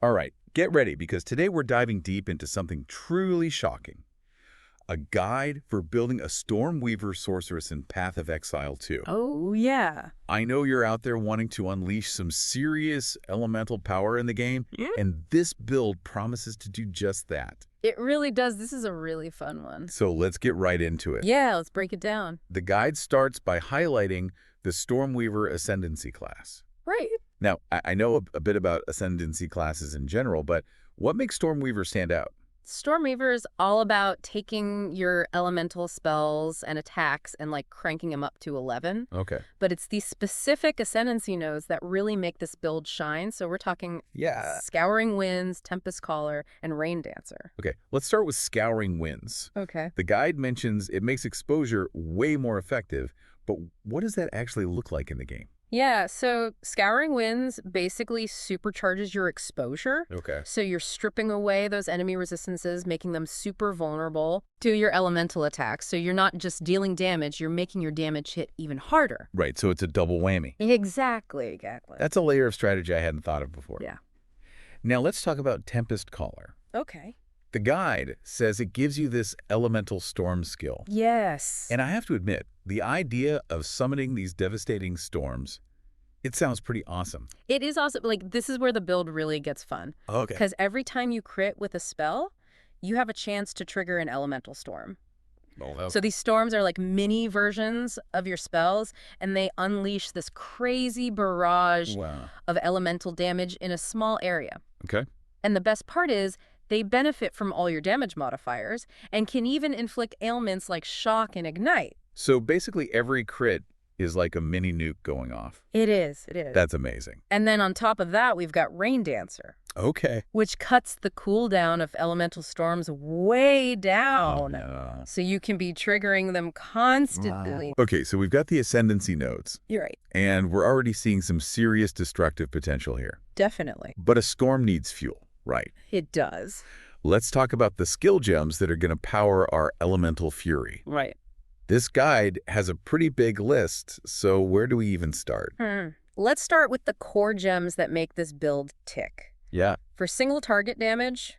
All right, get ready because today we're diving deep into something truly shocking. A guide for building a Stormweaver Sorceress in Path of Exile 2. Oh, yeah. I know you're out there wanting to unleash some serious elemental power in the game, Yeah. and this build promises to do just that. It really does. This is a really fun one. So let's get right into it. Yeah, let's break it down. The guide starts by highlighting the Stormweaver Ascendancy class. Right. Now, I know a bit about Ascendancy classes in general, but what makes Stormweaver stand out? Stormweaver is all about taking your elemental spells and attacks and like cranking them up to 11. Okay. But it's these specific Ascendancy nodes that really make this build shine. So we're talking Scouring Winds, Tempest Caller, and Rain Dancer. Okay, let's start with Scouring Winds. Okay. The guide mentions it makes exposure way more effective, but what does that actually look like in the game? Yeah, so Scouring Winds basically supercharges your exposure. Okay. So you're stripping away those enemy resistances, making them super vulnerable to your elemental attacks. So you're not just dealing damage, you're making your damage hit even harder. Right, so it's a double whammy. Exactly. That's a layer of strategy I hadn't thought of before. Yeah. Now let's talk about Tempest Caller. Okay. The guide says it gives you this elemental storm skill. Yes. And I have to admit, the idea of summoning these devastating storms, it sounds pretty awesome. It is awesome. Like, this is where the build really gets fun. Okay. Because every time you crit with a spell, you have a chance to trigger an elemental storm. Oh, So these storms are like mini versions of your spells, and they unleash this crazy barrage of elemental damage in a small area. Okay. And the best part is, they benefit from all your damage modifiers and can even inflict ailments like shock and ignite. So basically every crit is like a mini nuke going off. It is. That's amazing. And then on top of that, we've got Rain Dancer, Okay. which cuts the cooldown of elemental storms way down. Oh, no. So you can be triggering them constantly. Okay, so we've got the Ascendancy nodes, You're right. and we're already seeing some serious destructive potential here. Definitely. But a storm needs fuel, right? It does. Let's talk about the skill gems that are going to power our elemental fury. Right. This guide has a pretty big list, so where do we even start? Let's start with the core gems that make this build tick. Yeah. For single target damage,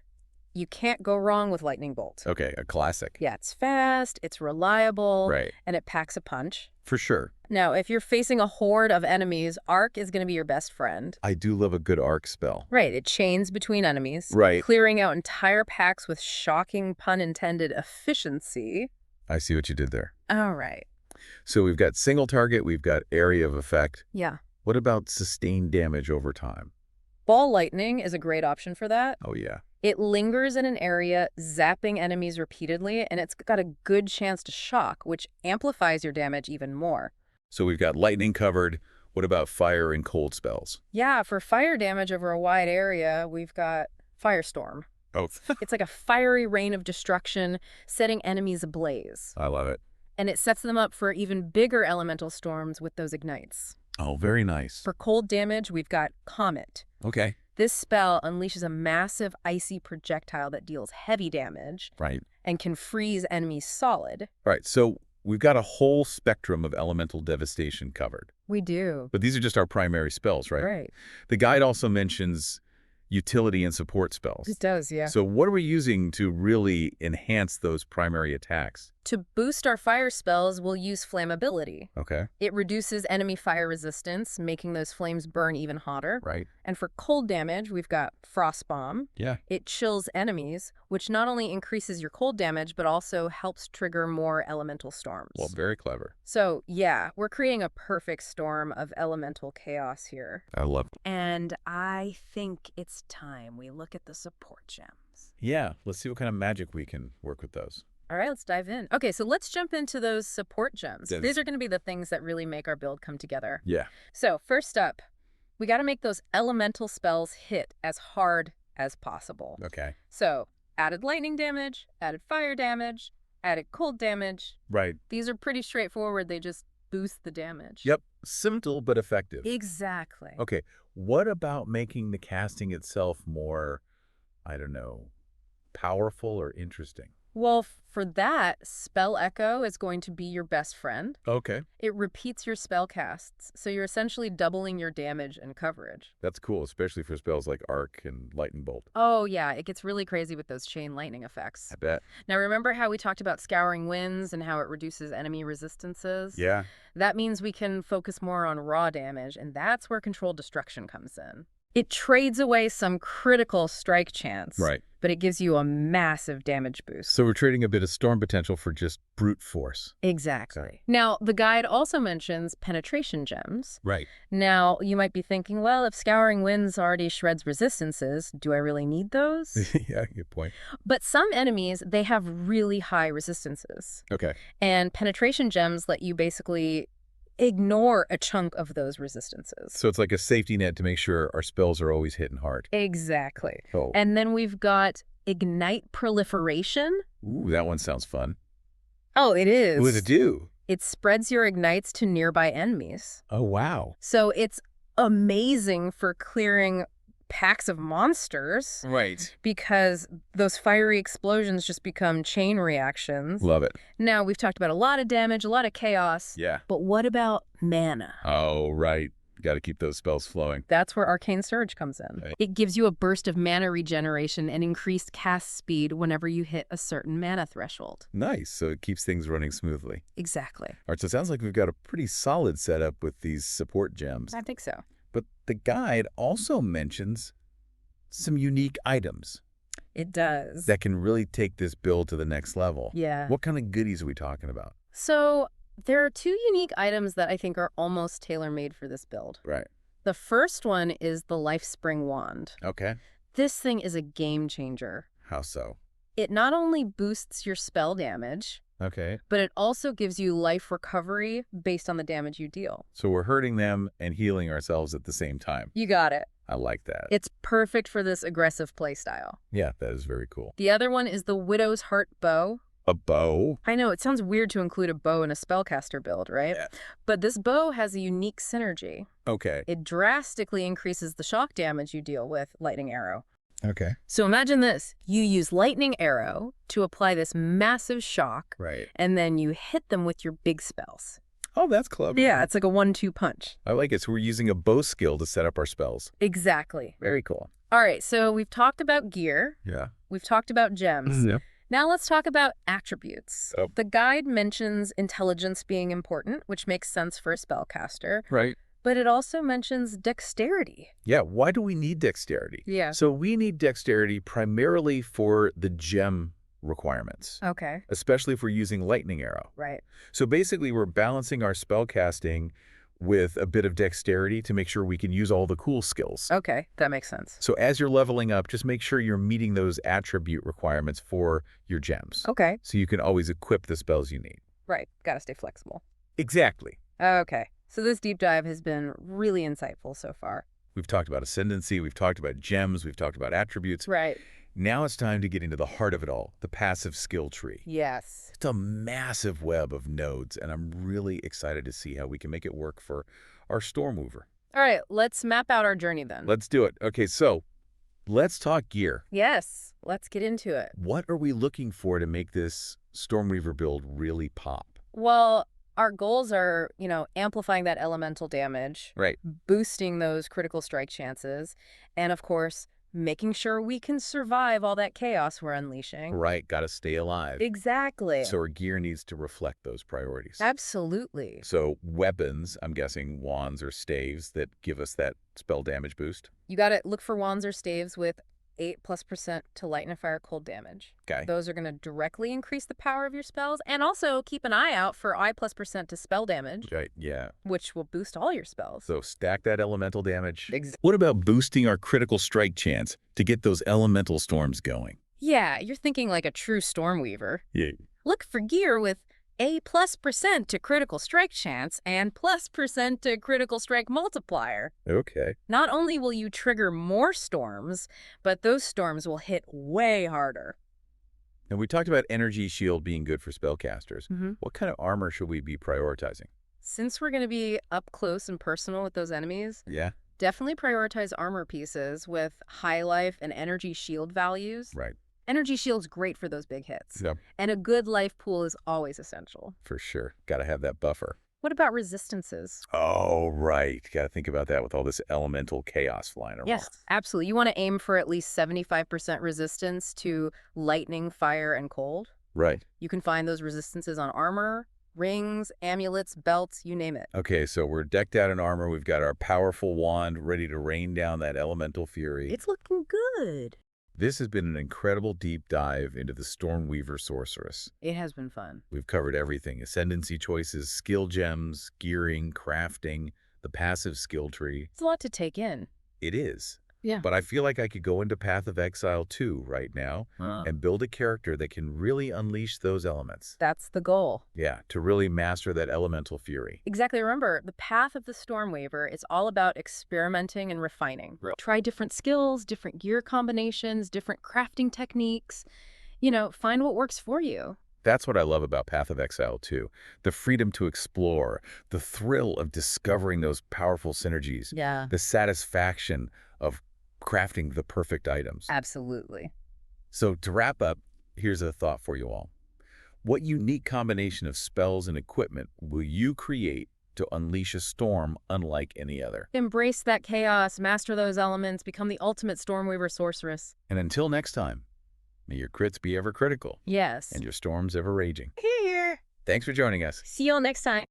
you can't go wrong with Lightning Bolt. Okay, a classic. Yeah, it's fast, it's reliable, Right. and it packs a punch. For sure. Now, if you're facing a horde of enemies, Arc is going to be your best friend. I do love a good arc spell. Right, it chains between enemies. Right. Clearing out entire packs with shocking, pun intended, efficiency. I see what you did there. All right. So we've got single target, we've got area of effect. Yeah. What about sustained damage over time? Ball Lightning is a great option for that. Oh, yeah. It lingers in an area, zapping enemies repeatedly, and it's got a good chance to shock, which amplifies your damage even more. So we've got lightning covered. What about fire and cold spells? Yeah, for fire damage over a wide area, we've got Firestorm. Oh, It's like a fiery rain of destruction, setting enemies ablaze. I love it. And it sets them up for even bigger elemental storms with those ignites. Oh, very nice. For cold damage, we've got Comet. Okay. This spell unleashes a massive icy projectile that deals heavy damage Right. and can freeze enemies solid. All right, so we've got a whole spectrum of elemental devastation covered. We do. But these are just our primary spells, right? Right. The guide also mentions utility and support spells. It does, yeah. So what are we using to really enhance those primary attacks? To boost our fire spells, we'll use flammability. Okay. It reduces enemy fire resistance, making those flames burn even hotter. Right. And for cold damage, we've got Frost Bomb. Yeah. It chills enemies, which not only increases your cold damage, but also helps trigger more elemental storms. Well, very clever. So, yeah, we're creating a perfect storm of elemental chaos here. I love it. And I think it's time we look at the support gems. Yeah, let's see what kind of magic we can work with those. All right, let's dive in. Okay, so let's jump into those support gems. Yes. These are going to be the things that really make our build come together. Yeah. So first up, we got to make those elemental spells hit as hard as possible. Okay. So added lightning damage, added fire damage, added cold damage. Right. These are pretty straightforward. They just boost the damage. Yep. Simple but effective. Exactly. Okay. What about making the casting itself more, I don't know, powerful or interesting? Well, for that, Spell Echo is going to be your best friend. Okay. It repeats your spell casts, so you're essentially doubling your damage and coverage. That's cool, especially for spells like Arc and Lightning Bolt. Oh, yeah, it gets really crazy with those chain lightning effects. I bet. Now, remember how we talked about Scouring Winds and how it reduces enemy resistances? Yeah. That means we can focus more on raw damage, and that's where Controlled Destruction comes in. It trades away some critical strike chance, Right. but it gives you a massive damage boost. So we're trading a bit of storm potential for just brute force. Exactly. Now, the guide also mentions penetration gems. Right. Now, you might be thinking, well, if Scouring Winds already shreds resistances, do I really need those? Yeah, good point. But some enemies, they have really high resistances. Okay. And penetration gems let you basically ignore a chunk of those resistances. So it's like a safety net to make sure our spells are always hitting hard. Exactly. Oh. And then we've got Ignite Proliferation. Ooh, that one sounds fun. Oh, it is. What does it do? It spreads your ignites to nearby enemies. Oh, wow. So it's amazing for clearing packs of monsters Right. because those fiery explosions just become chain reactions. Love it. Now, we've talked about a lot of damage, a lot of chaos. Yeah. But what about mana? Oh, right. Got to keep those spells flowing. That's where Arcane Surge comes in. Right. It gives you a burst of mana regeneration and increased cast speed whenever you hit a certain mana threshold. Nice. So it keeps things running smoothly. Exactly. All right. So it sounds like we've got a pretty solid setup with these support gems. I think so. But the guide also mentions some unique items It does. that can really take this build to the next level. Yeah. What kind of goodies are we talking about? So there are two unique items that I think are almost tailor-made for this build. Right. The first one is the Lifespring wand. Okay. This thing is a game changer. How so? It not only boosts your spell damage, Okay. but it also gives you life recovery based on the damage you deal. So we're hurting them and healing ourselves at the same time. You got it. I like that. It's perfect for this aggressive playstyle. Yeah, that is very cool. The other one is the Widow's Heart bow. A bow? I know, it sounds weird to include a bow in a spellcaster build, right? Yeah. But this bow has a unique synergy. Okay. It drastically increases the shock damage you deal with Lightning Arrow. Okay. So imagine this. You use Lightning Arrow to apply this massive shock, Right. and then you hit them with your big spells. Oh, that's clever. Yeah, it's like a 1-2 punch. I like it. So we're using a bow skill to set up our spells. Exactly. Very cool. All right, so we've talked about gear. Yeah. We've talked about gems. Yeah. Now let's talk about attributes. Oh. The guide mentions intelligence being important, which makes sense for a spellcaster, Right. but it also mentions dexterity. Yeah. Why do we need dexterity? Yeah. So we need dexterity primarily for the gem requirements, Okay. especially if we're using Lightning Arrow. Right. So basically, we're balancing our spell casting with a bit of dexterity to make sure we can use all the cool skills. Okay, that makes sense. So as you're leveling up, just make sure you're meeting those attribute requirements for your gems. Okay. So you can always equip the spells you need. Right. Gotta stay flexible. Exactly. Okay. So this deep dive has been really insightful so far. We've talked about Ascendancy, we've talked about gems, we've talked about attributes. Right. Now it's time to get into the heart of it all, the passive skill tree. Yes. It's a massive web of nodes, and I'm really excited to see how we can make it work for our Stormweaver. All right, let's map out our journey then. Let's do it. Okay, so let's talk gear. Yes, let's get into it. What are we looking for to make this Stormweaver build really pop? Well, our goals are, amplifying that elemental damage, Right. boosting those critical strike chances, and of course, making sure we can survive all that chaos we're unleashing. Right, gotta stay alive. Exactly. So our gear needs to reflect those priorities. Absolutely. So weapons, I'm guessing wands or staves that give us that spell damage boost. You got to look for wands or staves with 8+% to light and fire cold damage. Okay. Those are going to directly increase the power of your spells, and also keep an eye out for I+% to spell damage, Right, yeah. which will boost all your spells. So stack that elemental damage. Exactly. What about boosting our critical strike chance to get those elemental storms going? Yeah, you're thinking like a true Stormweaver. Yeah. Look for gear with A+% to critical strike chance and +% to critical strike multiplier. Okay. Not only will you trigger more storms, but those storms will hit way harder. And we talked about energy shield being good for spellcasters. Mm-hmm. What kind of armor should we be prioritizing? Since we're going to be up close and personal with those enemies, Yeah. definitely prioritize armor pieces with high life and energy shield values. Right. Energy shield's great for those big hits. Yep. And a good life pool is always essential. For sure. Got to have that buffer. What about resistances? Oh, right. Got to think about that with all this elemental chaos flying around. Yes, absolutely. You want to aim for at least 75% resistance to lightning, fire, and cold. Right. You can find those resistances on armor, rings, amulets, belts, you name it. Okay, so we're decked out in armor. We've got our powerful wand ready to rain down that elemental fury. It's looking good. This has been an incredible deep dive into the Stormweaver Sorceress. It has been fun. We've covered everything: Ascendancy choices, skill gems, gearing, crafting, the passive skill tree. It's a lot to take in. It is. Yeah. But I feel like I could go into Path of Exile 2 right now and build a character that can really unleash those elements. That's the goal. Yeah, to really master that elemental fury. Exactly. Remember, the path of the Stormweaver is all about experimenting and refining. Right. Try different skills, different gear combinations, different crafting techniques. You know, find what works for you. That's what I love about Path of Exile 2. The freedom to explore, the thrill of discovering those powerful synergies, Yeah. the satisfaction of crafting the perfect items. Absolutely. So to wrap up, here's a thought for you all. What unique combination of spells and equipment will you create to unleash a storm unlike any other? Embrace that chaos, master those elements, become the ultimate Stormweaver Sorceress. And until next time, may your crits be ever critical Yes. and your storms ever raging. Here. Thanks for joining us. See you all next time.